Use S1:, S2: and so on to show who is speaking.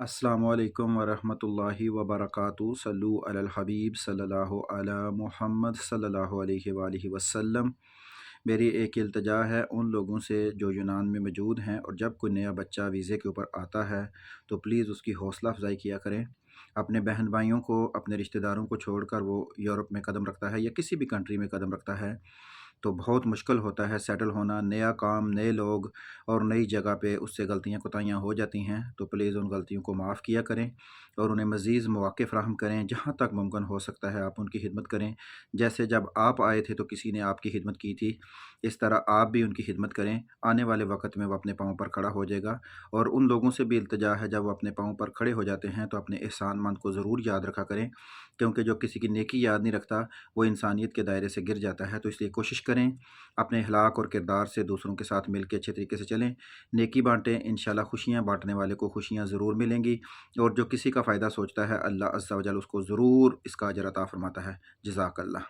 S1: السلام علیکم ورحمۃ اللہ وبرکاتہ۔ صلو علی الحبیب صلی اللہ علی محمد صلی اللہ علیہ وآلہ وسلم۔ میری ایک التجا ہے ان لوگوں سے جو یونان میں موجود ہیں، اور جب کوئی نیا بچہ ویزے کے اوپر آتا ہے تو پلیز اس کی حوصلہ افزائی کیا کریں۔ اپنے بہن بھائیوں کو، اپنے رشتہ داروں کو چھوڑ کر وہ یورپ میں قدم رکھتا ہے یا کسی بھی کنٹری میں قدم رکھتا ہے تو بہت مشکل ہوتا ہے سیٹل ہونا۔ نیا کام، نئے لوگ اور نئی جگہ پہ اس سے غلطیاں کوتاہیاں ہو جاتی ہیں، تو پلیز ان غلطیوں کو معاف کیا کریں اور انہیں مزید مواقع فراہم کریں۔ جہاں تک ممکن ہو سکتا ہے آپ ان کی خدمت کریں، جیسے جب آپ آئے تھے تو کسی نے آپ کی خدمت کی تھی، اس طرح آپ بھی ان کی خدمت کریں۔ آنے والے وقت میں وہ اپنے پاؤں پر کھڑا ہو جائے گا۔ اور ان لوگوں سے بھی التجا ہے جب وہ اپنے پاؤں پر کھڑے ہو جاتے ہیں تو اپنے احسان مند کو ضرور یاد رکھا کریں، کیونکہ جو کسی کی نیکی یاد نہیں رکھتا وہ انسانیت کے دائرے سے گر جاتا ہے۔ تو اس لیے کوشش کریں اپنے اخلاق اور کردار سے دوسروں کے ساتھ مل کے اچھے طریقے سے چلیں، نیکی بانٹیں، انشاءاللہ خوشیاں بانٹنے والے کو خوشیاں ضرور ملیں گی، اور جو کسی کا فائدہ سوچتا ہے اللہ عز و جل اس کو ضرور اس کا اجر عطا فرماتا ہے۔ جزاک اللہ۔